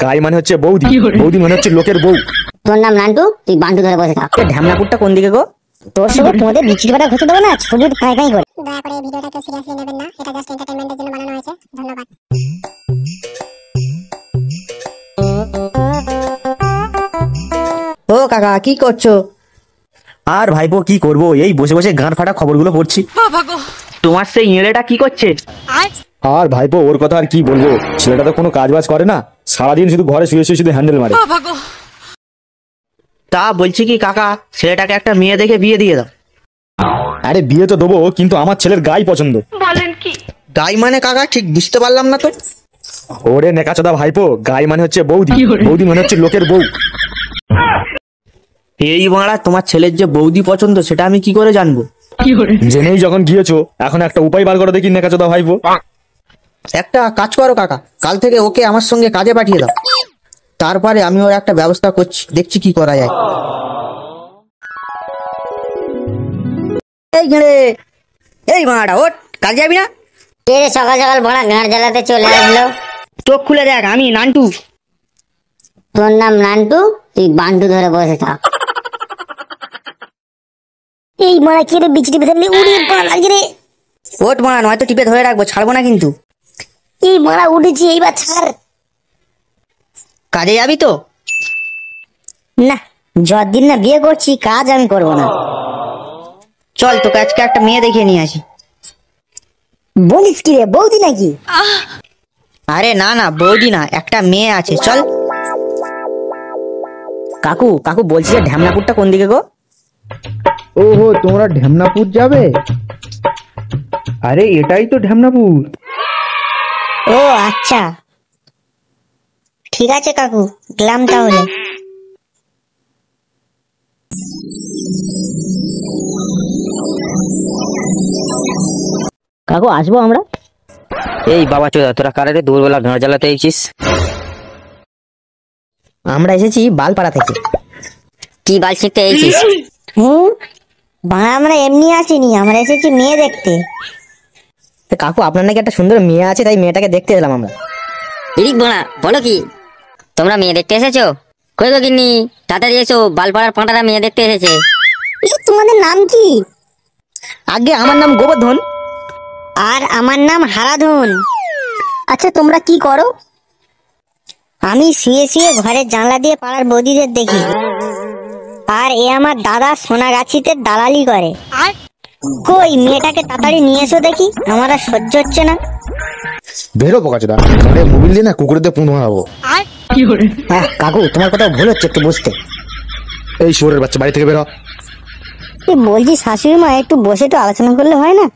গাই মানে হচ্ছে বৌদি, বৌদি মানে হচ্ছে লোকের বউ। তোর নাম নান্টু, তুই বান্টু ধরে বসে থাক। ঢ্যামনাপুরটা কোন দিকে গো? তোর সঙ্গে তোমাদের বিচির বাটা ঘষে দেবো না, ছবি কাঁই কাঁই করে। দয়া করে এই ভিডিওটাকে সিরিয়াসলি নেবেন না, এটা জাস্ট এন্টারটেইনমেন্টের জন্য বানানো হয়েছে। ধন্যবাদ। ও কাকা কি করছো? আর ভাইপো কি করবো, এই বসে বসে গান ফাটা খবরগুলো পড়ছি। তোমার সেই ইঁড়েটা কি করছে? আর ভাইপো ওর কথা আর কি বলবো, ছেলেটা তো কোনো কাজ বাজ করে না, সারাদিন শুধু ঘরে শুয়ে শুয়ে শুধু হ্যান্ডেল মারে। তা বলছি কি কাকা, ছেলেটাকে একটা মেয়ে দেখে বিয়ে দিয়ে দাও। আরে বিয়ে তো দেবো, কিন্তু আমার ছেলের গাই পছন্দ। বলেন কি? গাই মানে কাকা ঠিক বুঝতে পারলাম না তো। ওরে নেকাচোদা ভাইপো, গাই মানে হচ্ছে বৌদি, বৌদি মানে হচ্ছে লোকের বউ। এই মারা, তোমার ছেলের যে বৌদি পছন্দ সেটা আমি কি করে জানবো? জেনেই যখন গিয়েছো, এখন একটা উপায় বার করে দেখি নেকাচোদা ভাইপো। একটা কাজ করো কাকা, কাল থেকে ওকে আমার সঙ্গে কাজে পাঠিয়ে দাও, তারপরে আমি ওর একটা ব্যবস্থা করছি, দেখছি কি করা যায়। এই ঘেড়ে, এই মারা ওঠ, কাজ যাবি না? কে রে সকাল সকাল বড়া গাঁড় জ্বালাতে চলে আসলো? চোখ খুলে দেখ, আমি নান্টু। তোর নাম নান্টু, তুই বান্টু ধরে বসে থাক। এই মারা কি রে বিচি টিপে থাকলে উড়ে পড়া লাগছে রে। ওঠ মারা, নয়তো টিপে ধরে রাখবো, ছাড়বো না কিন্তু। এই মারা উঠেছি, এইবার ছাড়। কাজে যাবি তো? না, যতদিন না বিয়ে করছি কাজ আমি করবো না। চল তোকে আজকে একটা মেয়ে দেখিয়ে নিয়ে আসি। বলিস কি রে, বৌদি নাকি? আরে না না, বৌদি না, একটা মেয়ে আছে, চল। কাকু কাকু বলছি যে ঢ্যামনাপুরটা কোন দিকে গো? ওহো, তোমরা ঢ্যামনাপুর যাবে? আরে এটাই তো ঢ্যামনাপুর। ও আচ্ছা, ঠিক আছে কাকু, গেলাম তাহলে। কাকু আসবো আমরা? এই বাবা চোদা, তোরা কারাতে দুপুরবেলা গাঁড় জ্বালাতে এসেছিস? আমরা এসেছি বালপাড়া থেকে। কি বাল শিখতে এসেছিস? আমরা এমনি আসিনি, আমরা এসেছি মেয়ে দেখতে। তো কাকু আপনার নাকি একটা সুন্দর মেয়ে আছে, তাই মেয়েটাকে দেখতে এলাম আমরা। এদিক বোনা, বলো কি তোমরা মেয়ে দেখতে এসেছো? কই গো গিন্নি, তাড়াতাড়ি এসো, বালপাড়ার পাঁটারা মেয়ে দেখতে এসেছে। তোমাদের নাম কি? আগে আমার নাম গোবর্ধন। আর আমার নাম হারাধন। আচ্ছা তোমরা কি করো? আমি শুয়ে শুয়ে ঘরের জানলা দিয়ে পাড়ার বৌদিদের দেখি। আর এ আমার দাদা সোনাগাছিতে দালালি করে। কই মেয়েটাকে তাড়াতাড়ি নিয়ে এসো দেখি, আমার আর সহ্য হচ্ছে না। বেরো বোকাচোদা, ঘরে মোবিল দিয়ে না কুকুরদের পুনঃ হারাবো। কাকু তোমার কথা ভুল হচ্ছে একটু বুঝতে। এই শুয়োরের বাচ্চা, বাড়ি থেকে বেরো। বলছি শাশুড়ি মা, একটু বসে একটু আলোচনা করলে হয় না?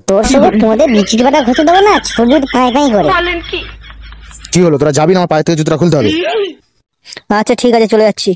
তোর সঙ্গে তোমাদের বিচির বাটা ঘষে দেবো না, ছবি কাঁই কাঁই করে। কি হলো, তোরা যাবি না? আমার পায়ে থেকে জুতোটা খুলতে হবে। আচ্ছা ঠিক আছে, চলে যাচ্ছি।